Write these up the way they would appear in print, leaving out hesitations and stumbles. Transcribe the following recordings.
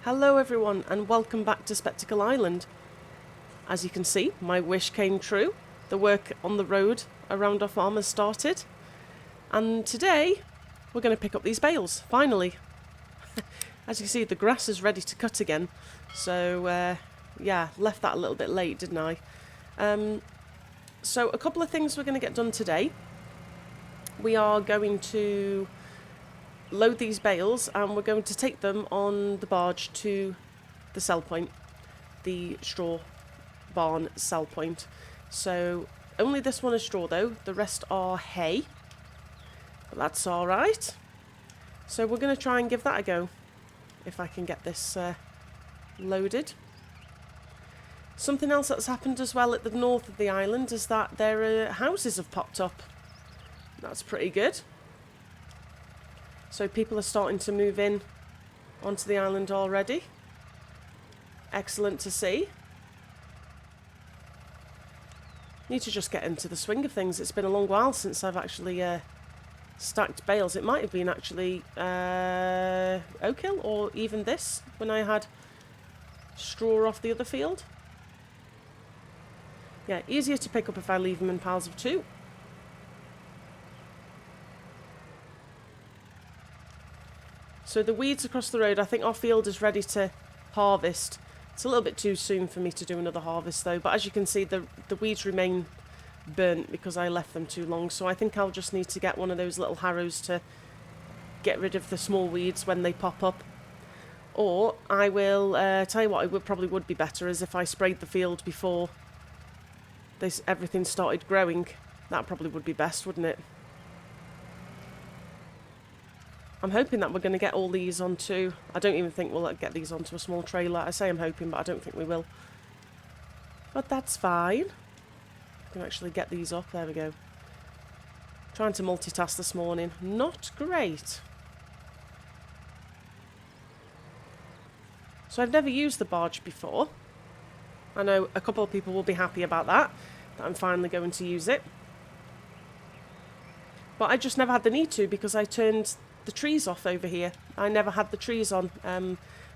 Hello everyone and welcome back to Spectacle Island. As you can see, my wish came true. The work on the road around our farm has started. And today we're going to pick up these bales, finally. As you can see, the grass is ready to cut again. So yeah, left that a little bit late, didn't I? So a couple of things we're going to get done today. We are going to load these bales and we're going to take them on the barge to the sell point, the straw barn sell point. So only this one is straw though, the rest are hay, but that's alright. So we're going to try and give that a go if I can get this loaded. Something else that's happened as well at the north of the island is that their houses have popped up. That's pretty good. So people are starting to move in onto the island already. Excellent to see. Need to just get into the swing of things. It's been a long while since I've actually stacked bales. It might have been actually Oak Hill or even this when I had straw off the other field. Yeah, easier to pick up if I leave them in piles of two. So the weeds across the road, I think our field is ready to harvest. It's a little bit too soon for me to do another harvest though, but as you can see the weeds remain burnt because I left them too long, so I think I'll just need to get one of those little harrows to get rid of the small weeds when they pop up. Or I will, tell you what, probably would be better is if I sprayed the field before everything started growing. That probably would be best, wouldn't it? I'm hoping that we're going to get all these onto... I don't even think we'll get these onto a small trailer. I say I'm hoping, but I don't think we will. But that's fine. I can actually get these up. There we go. Trying to multitask this morning. Not great. So I've never used the barge before. I know a couple of people will be happy about that I'm finally going to use it. But I just never had the need to because I turned the trees off over here. I never had the trees on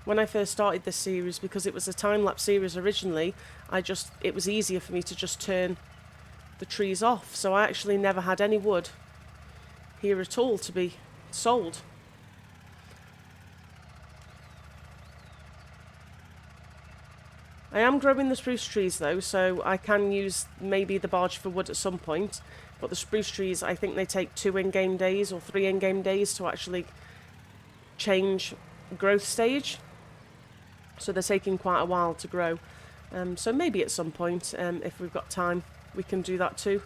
when I first started this series because it was a time-lapse series originally. It was easier for me to just turn the trees off, so I actually never had any wood here at all to be sold. I am growing the spruce trees though, so I can use maybe the barge for wood at some point. But the spruce trees, I think they take 2 in-game days or 3 in-game days to actually change growth stage. So they're taking quite a while to grow. So maybe at some point, if we've got time, we can do that too.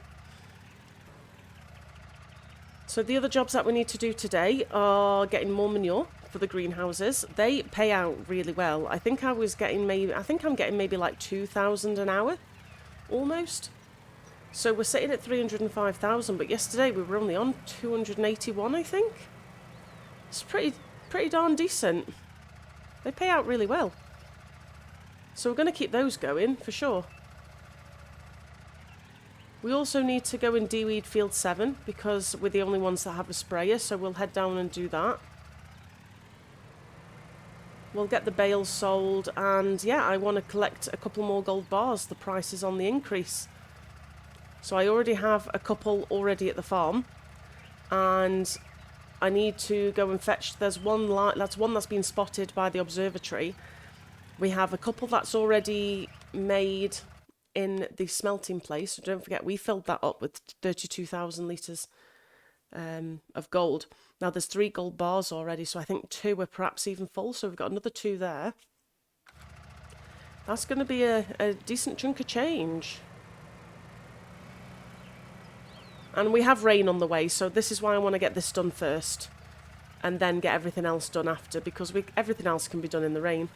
So the other jobs that we need to do today are getting more manure for the greenhouses. They pay out really well. I think I'm getting maybe like 2,000 an hour, almost. So we're sitting at 305,000, but yesterday we were only on 281, I think. It's pretty darn decent. They pay out really well. So we're going to keep those going, for sure. We also need to go and de-weed field 7, because we're the only ones that have a sprayer, so we'll head down and do that. We'll get the bales sold, and yeah, I want to collect a couple more gold bars. The price is on the increase. So I already have a couple already at the farm, and I need to go and fetch. There's one that's been spotted by the observatory. We have a couple that's already made in the smelting place. So don't forget, we filled that up with 32,000 litres of gold. Now there's 3 gold bars already, so I think 2 are perhaps even full. So we've got another 2 there. That's going to be a decent chunk of change. And we have rain on the way, so this is why I want to get this done first. And then get everything else done after, because everything else can be done in the rain.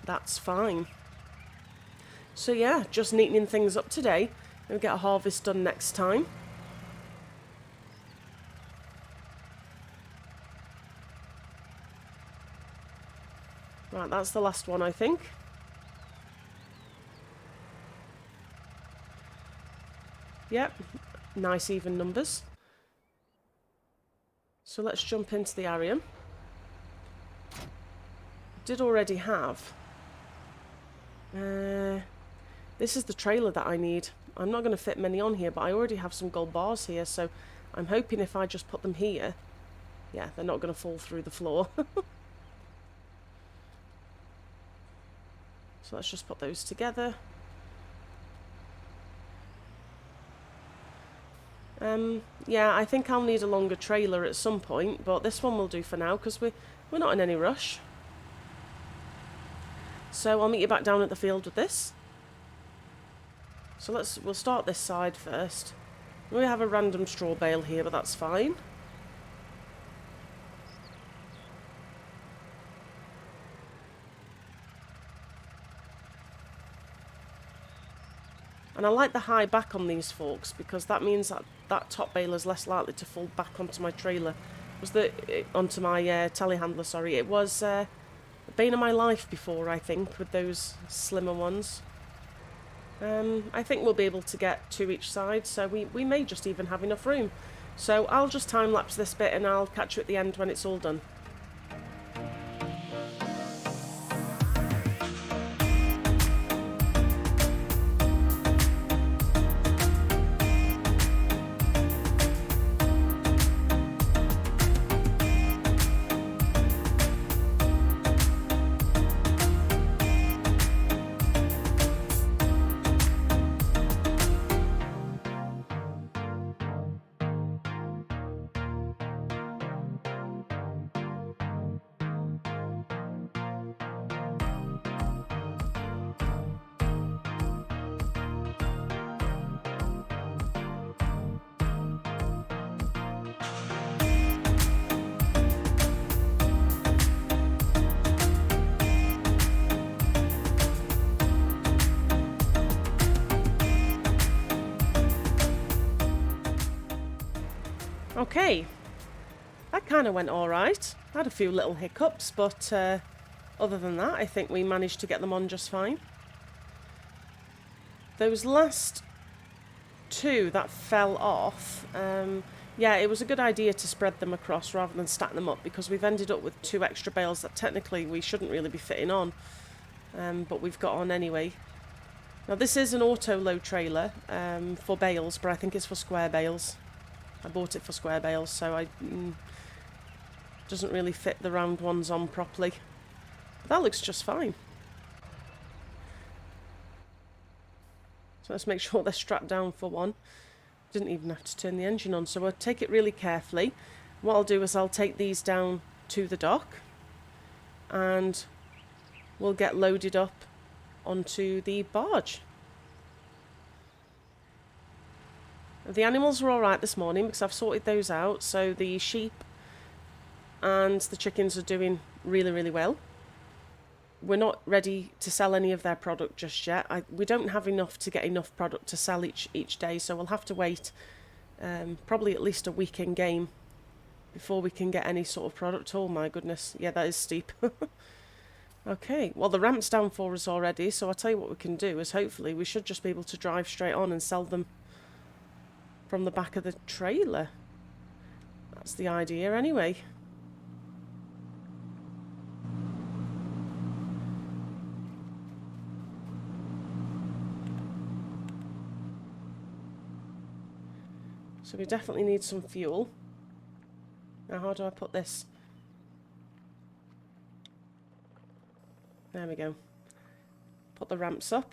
That's fine. So yeah, just neatening things up today. We'll get a harvest done next time. Right, that's the last one, I think. Yep, nice even numbers. So let's jump into the Arion. Did already have. This is the trailer that I need. I'm not going to fit many on here, but I already have some gold bars here, so I'm hoping if I just put them here, yeah, they're not going to fall through the floor. So let's just put those together. Yeah, I think I'll need a longer trailer at some point, but this one will do for now because we're not in any rush. So I'll meet you back down at the field with this. So we'll start this side first. We have a random straw bale here, but that's fine. And I like the high back on these forks because that means that that top bale is less likely to fall back onto my trailer. Onto my telehandler, sorry. It was a bane of my life before, I think, with those slimmer ones. I think we'll be able to get 2 each side, so we may just even have enough room. So I'll just time-lapse this bit and I'll catch you at the end when it's all done. Okay, that kind of went alright. Had a few little hiccups, but other than that, I think we managed to get them on just fine. Those last 2 that fell off, yeah, it was a good idea to spread them across rather than stack them up because we've ended up with 2 extra bales that technically we shouldn't really be fitting on, but we've got on anyway. Now this is an auto-load trailer for bales, but I think it's for square bales. I bought it for square bales, so it doesn't really fit the round ones on properly. But that looks just fine. So let's make sure they're strapped down for one. Didn't even have to turn the engine on, so I'll take it really carefully. What I'll do is I'll take these down to the dock and we'll get loaded up onto the barge. The animals were alright this morning because I've sorted those out, so the sheep and the chickens are doing really, really well. We're not ready to sell any of their product just yet. We don't have enough to get enough product to sell each day, so we'll have to wait probably at least a week in game before we can get any sort of product. Oh my goodness, yeah, that is steep. Okay, well the ramp's down for us already, so I'll tell you what we can do is hopefully we should just be able to drive straight on and sell them from the back of the trailer. That's the idea anyway. So we definitely need some fuel. Now how do I put this? There we go. Put the ramps up.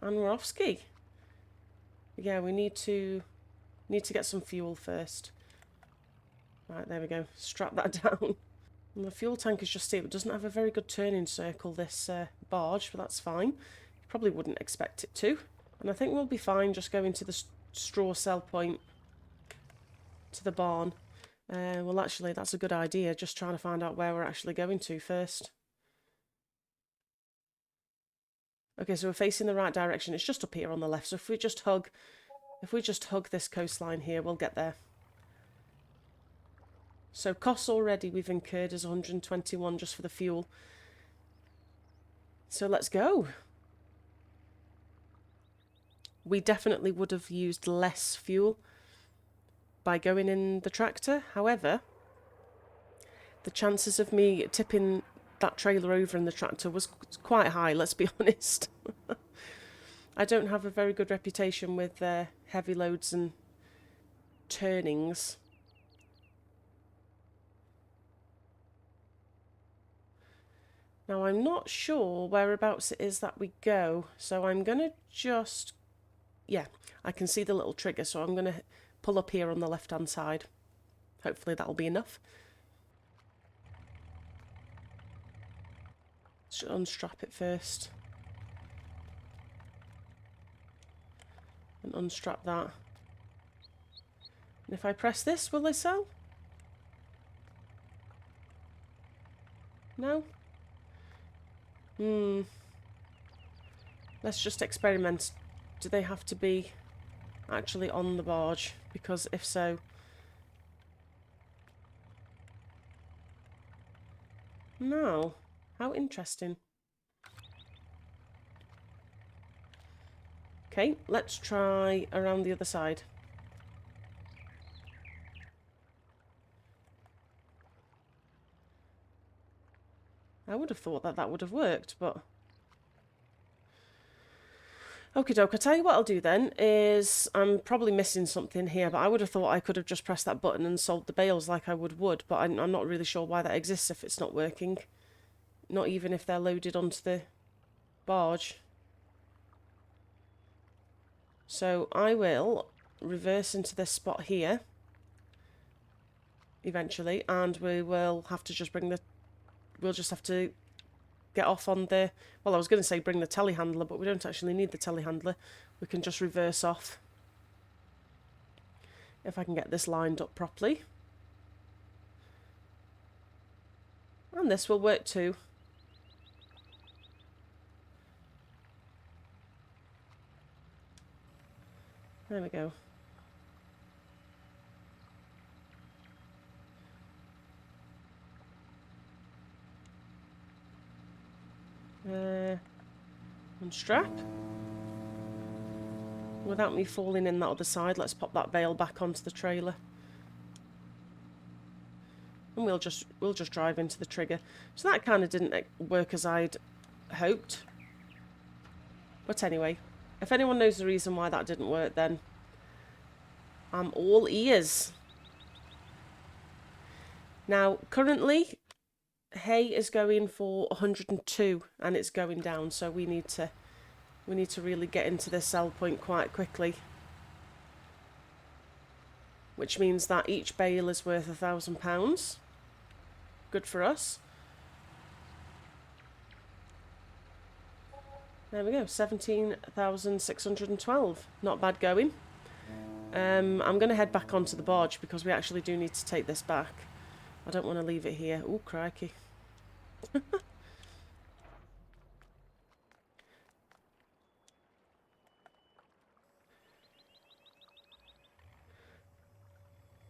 And we're off ski. Yeah, we need to get some fuel first. Right, there we go. Strap that down. And the fuel tank is just steep. It doesn't have a very good turning circle, this barge, but that's fine. You probably wouldn't expect it to. And I think we'll be fine just going to the straw sell point to the barn. Well, actually, that's a good idea. Just trying to find out where we're actually going to first. Okay, so we're facing the right direction. It's just up here on the left. So if we just hug this coastline here, we'll get there. So costs already we've incurred is 121 just for the fuel. So let's go. we definitely would have used less fuel by going in the tractor. However, the chances of me tipping that trailer over in the tractor was quite high, let's be honest. I don't have a very good reputation with heavy loads and turnings. Now I'm not sure whereabouts it is that we go, so I'm going to just... Yeah, I can see the little trigger, so I'm going to pull up here on the left hand side. Hopefully that'll be enough. Should unstrap it first. And unstrap that. And if I press this, will they sell? No? Let's just experiment. Do they have to be actually on the barge? Because if so... No. How interesting. Okay, let's try around the other side. I would have thought that that would have worked, but... Okie doke, I'll tell you what I'll do then is... I'm probably missing something here, but I would have thought I could have just pressed that button and sold the bales like I would, but I'm not really sure why that exists if it's not working. Not even if they're loaded onto the barge. So I will reverse into this spot here eventually, and we will have to just bring the... We'll just have to get off on the... Well, I was going to say bring the telehandler, but we don't actually need the telehandler. We can just reverse off. If I can get this lined up properly. And this will work too. There we go. Unstrap. Without me falling in that other side, let's pop that bale back onto the trailer. And we'll just drive into the trigger. So that kind of didn't work as I'd hoped. But anyway, if anyone knows the reason why that didn't work, then I'm all ears. Now, currently, hay is going for 102 and it's going down, so we need to really get into this sell point quite quickly. Which means that each bale is worth £1,000. Good for us. There we go, 17,612. Not bad going. I'm going to head back onto the barge because we actually do need to take this back. I don't want to leave it here. Oh, crikey.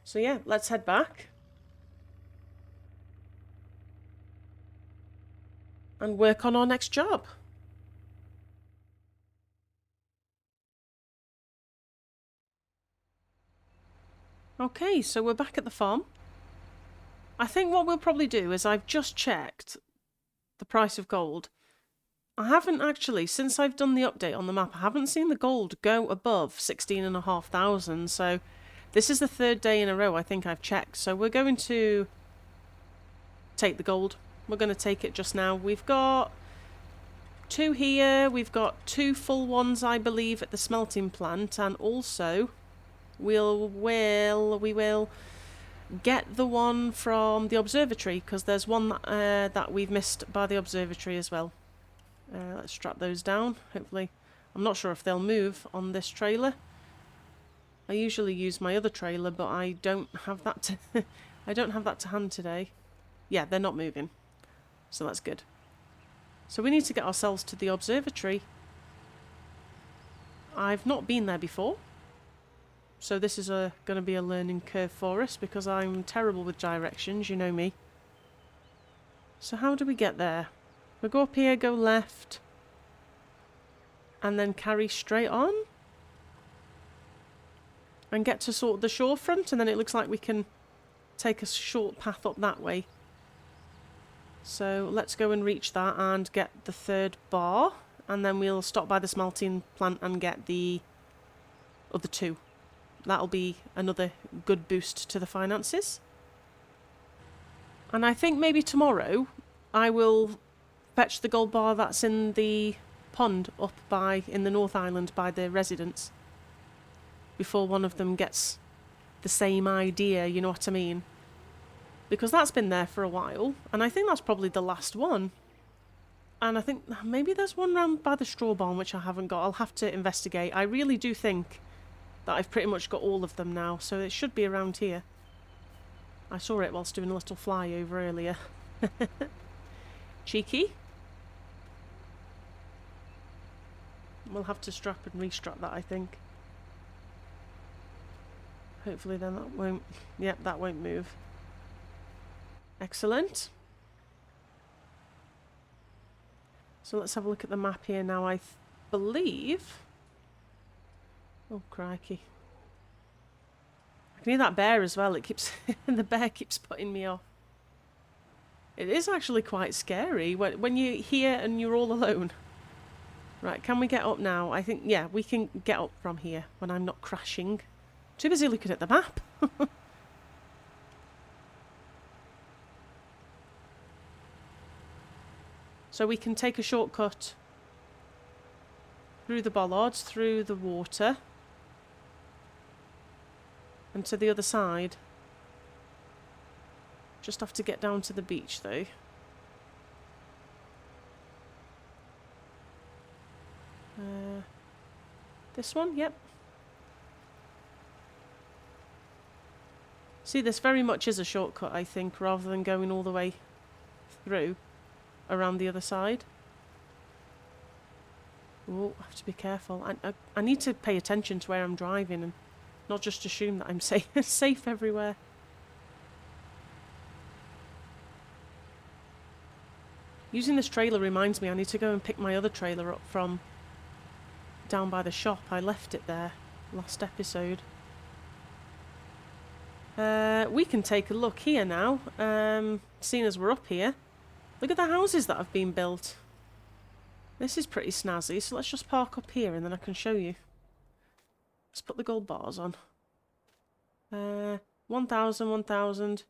So yeah, let's head back. And work on our next job. Okay, so we're back at the farm. I think what we'll probably do is I've just checked the price of gold. I haven't actually, since I've done the update on the map, I haven't seen the gold go above 16,500. So this is the third day in a row I think I've checked. So we're going to take the gold. We're going to take it just now. We've got 2 here. We've got 2 full ones, I believe, at the smelting plant. And also, we will get the one from the observatory, because there's one that we've missed by the observatory as well. Let's strap those down. Hopefully, I'm not sure if they'll move on this trailer. I usually use my other trailer, but I don't have that to I don't have that to hand today. Yeah, they're not moving, so that's good. So we need to get ourselves to the observatory. I've not been there before, so this is going to be a learning curve for us because I'm terrible with directions, you know me. So how do we get there? We go up here, go left, and then carry straight on? and get to sort of the shore front, and then it looks like we can take a short path up that way. So let's go and reach that and get the third bar, and then we'll stop by the smelting plant and get the other two. That'll be another good boost to the finances. And I think maybe tomorrow I will fetch the gold bar that's in the pond up in the North Island by the residents, before one of them gets the same idea, you know what I mean? Because that's been there for a while, and I think that's probably the last one. And I think maybe there's one round by the straw barn which I haven't got. I'll have to investigate. I really do think that I've pretty much got all of them now, so it should be around here. I saw it whilst doing a little flyover earlier. Cheeky. We'll have to strap and restrap that, I think. Hopefully then that won't... Yep, that won't move. Excellent. So let's have a look at the map here now. I believe... Oh, crikey. I can hear that bear as well. It keeps... the bear keeps putting me off. It is actually quite scary when you're here and you're all alone. Right, can we get up now? I think, yeah, we can get up from here when I'm not crashing. Too busy looking at the map. So we can take a shortcut through the bollards, through the water, and to the other side. Just have to get down to the beach though. This one? Yep. See, this very much is a shortcut, I think, rather than going all the way through around the other side. Oh, I have to be careful. I need to pay attention to where I'm driving and not just assume that I'm safe everywhere. Using this trailer reminds me I need to go and pick my other trailer up from down by the shop. I left it there last episode. We can take a look here now, seeing as we're up here. Look at the houses that have been built. This is pretty snazzy, so let's just park up here and then I can show you. Let's put the gold bars on. 1,000, 1,000.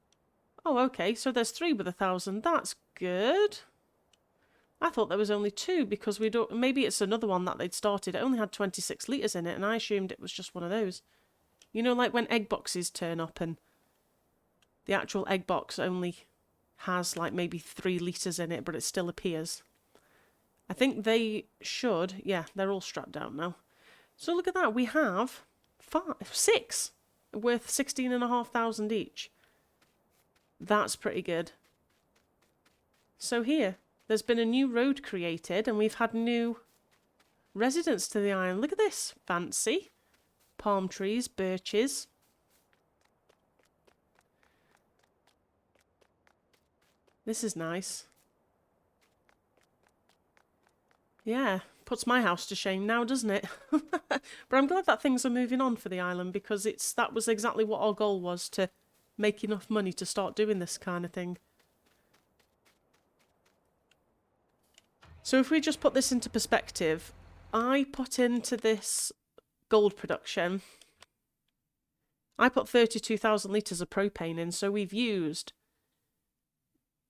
Oh, okay, so there's 3 with 1,000. That's good. I thought there was only 2 because we don't... Maybe it's another one that they'd started. It only had 26 litres in it and I assumed it was just one of those. You know, like when egg boxes turn up and the actual egg box only has like maybe 3 litres in it, but it still appears. I think they should... Yeah, they're all strapped down now. So look at that. We have 6 worth 16,500 each. That's pretty good. So here, there's been a new road created and we've had new residents to the island. Look at this. Fancy. Palm trees, birches. This is nice. Yeah, puts my house to shame now, doesn't it? But I'm glad that things are moving on for the island because that was exactly what our goal was, to make enough money to start doing this kind of thing. So if we just put this into perspective, I put into this gold production, I put 32,000 litres of propane in, so we've used,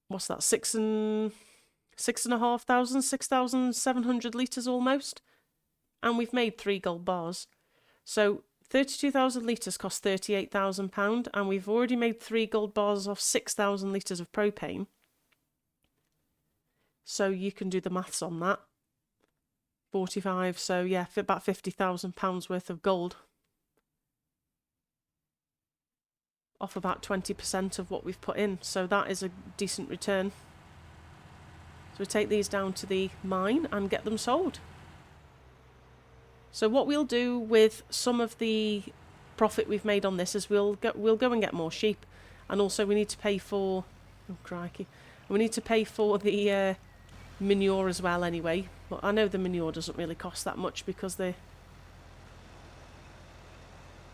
what's that, 6,700 litres almost, and we've made 3 gold bars. So 32,000 litres cost £38,000, and we've already made 3 gold bars off 6,000 litres of propane. So you can do the maths on that. 45, so yeah, about £50,000 worth of gold. Off about 20% of what we've put in, so that is a decent return. So we take these down to the mine and get them sold. So what we'll do with some of the profit we've made on this is we'll go and get more sheep, and also we need to pay for... Oh crikey! We need to pay for the manure as well anyway. But I know the manure doesn't really cost that much because the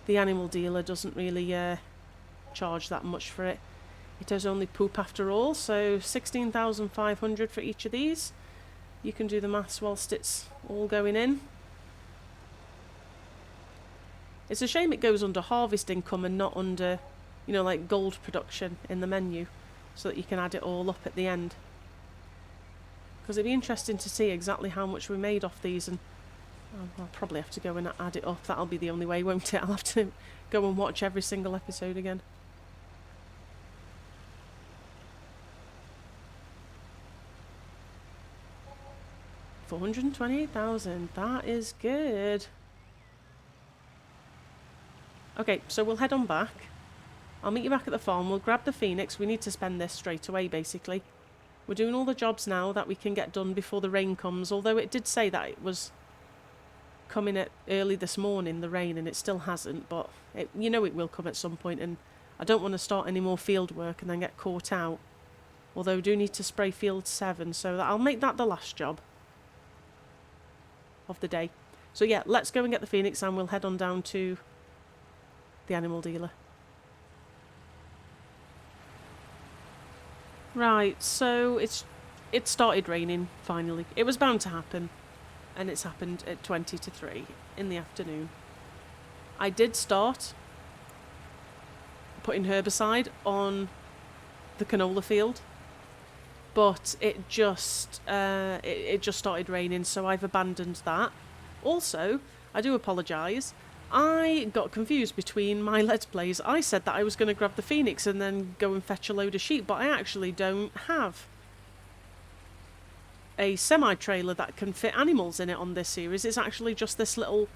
the animal dealer doesn't really charge that much for it. It does only poop after all, so 16,500 for each of these. You can do the maths whilst it's all going in. It's a shame it goes under harvest income and not under, you know, like gold production in the menu, so that you can add it all up at the end. Because it'd be interesting to see exactly how much we made off these, and I'll probably have to go and add it up. That'll be the only way, won't it? I'll have to go and watch every single episode again. $428,000. That is good. Okay, so we'll head on back. I'll meet you back at the farm. We'll grab the Phoenix. We need to spend this straight away, basically. We're doing all the jobs now that we can get done before the rain comes, although it did say that it was coming at early this morning, the rain, and it still hasn't, but you know it will come at some point, and I don't want to start any more field work and then get caught out. Although I do need to spray field 7, so that I'll make that the last job of the day. So yeah, let's go and get the Phoenix and we'll head on down to the animal dealer. Right, so it started raining finally. It was bound to happen, and it's happened at 20 to 3 in the afternoon. I did start putting herbicide on the canola field, but it just started raining, so I've abandoned that. Also, I do apologise. I got confused between my Let's Plays. I said that I was going to grab the Phoenix and then go and fetch a load of sheep, but I actually don't have a semi-trailer that can fit animals in it on this series. It's actually just this little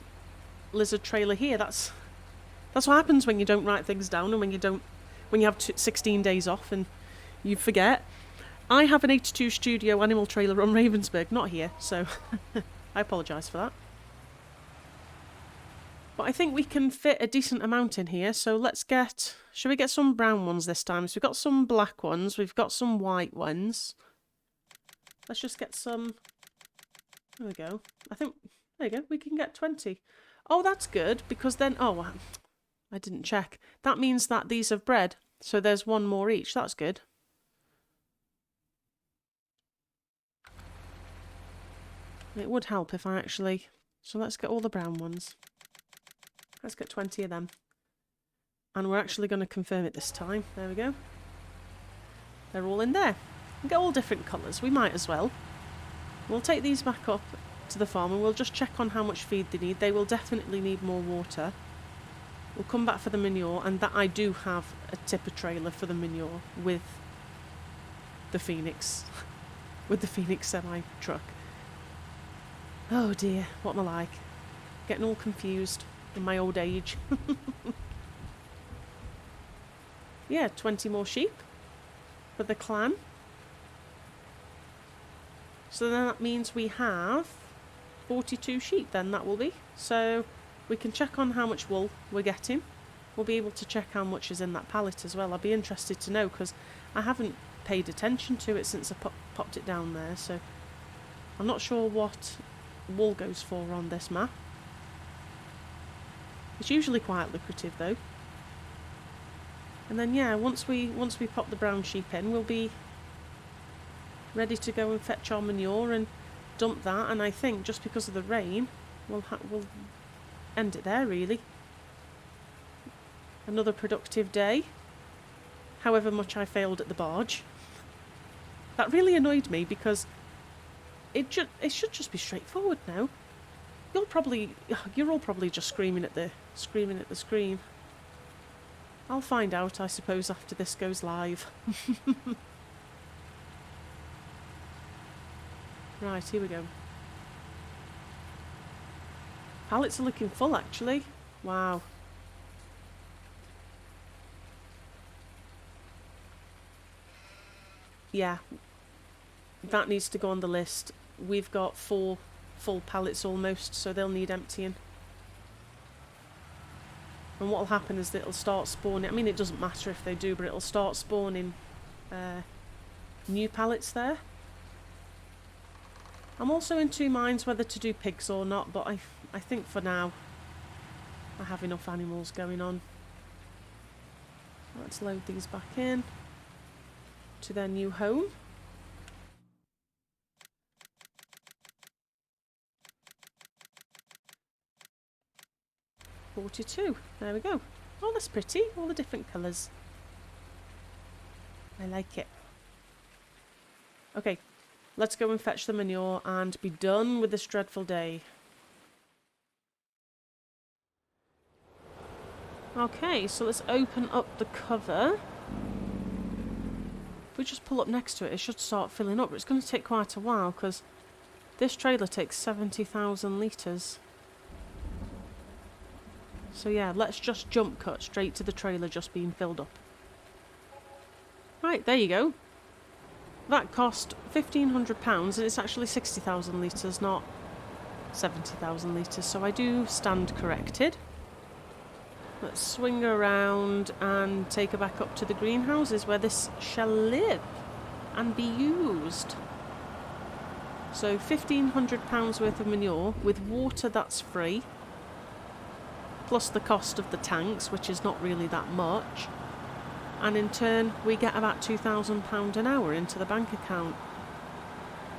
lizard trailer here. That's what happens when you don't write things down and when you have 16 days off and you forget. I have an 82 Studio animal trailer on Ravensburg, not here, so I apologise for that. But I think we can fit a decent amount in here, so shall we get some brown ones this time? So we've got some black ones, we've got some white ones. Let's just get some, there we go. There you go, we can get 20. Oh, that's good, because then, I didn't check. That means that these have bred, so there's one more each, that's good. It would help if I actually, so let's get all the brown ones. Let's get 20 of them. And we're actually going to confirm it this time. There we go. They're all in there. We get all different colours. We might as well. We'll take these back up to the farm and we'll just check on how much feed they need. They will definitely need more water. We'll come back for the manure, and that I do have a tipper trailer for the manure with the Phoenix. With the Phoenix semi-truck. Oh dear, what am I like? Getting all confused in my old age. Yeah, 20 more sheep for the clan. So then that means we have 42 sheep then, that will be. So we can check on how much wool we're getting. We'll be able to check how much is in that pallet as well. I'll be interested to know because I haven't paid attention to it since I popped it down there. So I'm not sure what wool goes for on this map. It's usually quite lucrative though. And then yeah, once we pop the brown sheep in, we'll be ready to go and fetch our manure and dump that. And I think just because of the rain, we'll end it there really. Another productive day. However much I failed at the barge. That really annoyed me because it should just be straightforward now. You're all probably just screaming at the screen. I'll find out, I suppose, after this goes live. Right, here we go. Pallets are looking full, actually. Wow. Yeah. That needs to go on the list. We've got 4 full pallets almost, so they'll need emptying. And what will happen is that it'll start spawning. I mean, it doesn't matter if they do, but it'll start spawning new pallets there. I'm also in 2 minds whether to do pigs or not, but I think for now I have enough animals going on. Let's load these back in to their new home. $42. There we go. Oh, that's pretty. All the different colours. I like it. Okay, let's go and fetch the manure and be done with this dreadful day. Okay, so let's open up the cover. If we just pull up next to it, it should start filling up. But it's going to take quite a while because this trailer takes 70,000 litres. So yeah, let's just jump cut straight to the trailer just being filled up. Right, there you go. That cost £1,500 and it's actually 60,000 litres, not 70,000 litres. So I do stand corrected. Let's swing around and take her back up to the greenhouses where this shall live and be used. So £1,500 worth of manure with water that's free, plus the cost of the tanks, which is not really that much. And in turn, we get about £2,000 an hour into the bank account.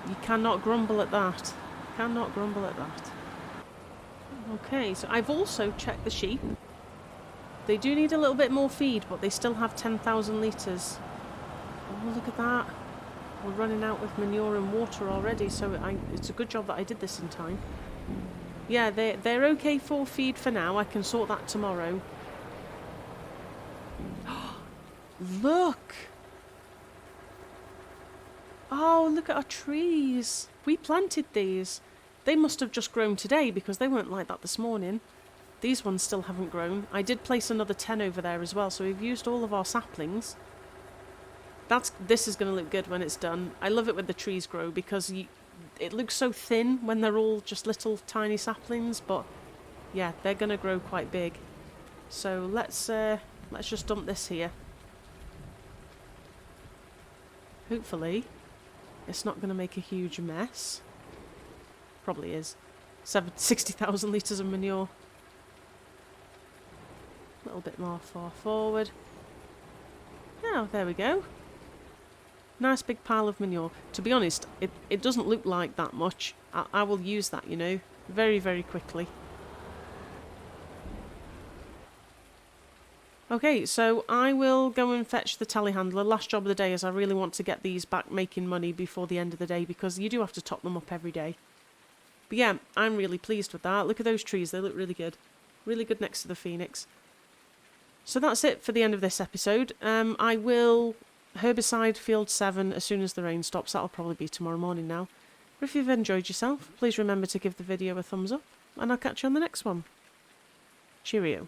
You cannot grumble at that. Cannot grumble at that. Okay, so I've also checked the sheep. They do need a little bit more feed, but they still have 10,000 litres. Oh, look at that. We're running out of manure and water already, so it's a good job that I did this in time. Yeah, they're okay for feed for now. I can sort that tomorrow. Look! Oh, look at our trees. We planted these. They must have just grown today because they weren't like that this morning. These ones still haven't grown. I did place another 10 over there as well, so we've used all of our saplings. This is going to look good when it's done. I love it when the trees grow because it looks so thin when they're all just little tiny saplings, but yeah, they're going to grow quite big. So let's just dump this here. Hopefully, it's not going to make a huge mess. Probably is. 60,000 litres of manure. A little bit more far forward. Oh, there we go. Nice big pile of manure. To be honest, it doesn't look like that much. I will use that, you know, very, very quickly. Okay, so I will go and fetch the telehandler. Last job of the day is I really want to get these back making money before the end of the day because you do have to top them up every day. But yeah, I'm really pleased with that. Look at those trees. They look really good. Really good next to the Phoenix. So that's it for the end of this episode. I will herbicide field 7 as soon as the rain stops. That'll probably be tomorrow morning now. But if you've enjoyed yourself, please remember to give the video a thumbs up, and I'll catch you on the next one. Cheerio.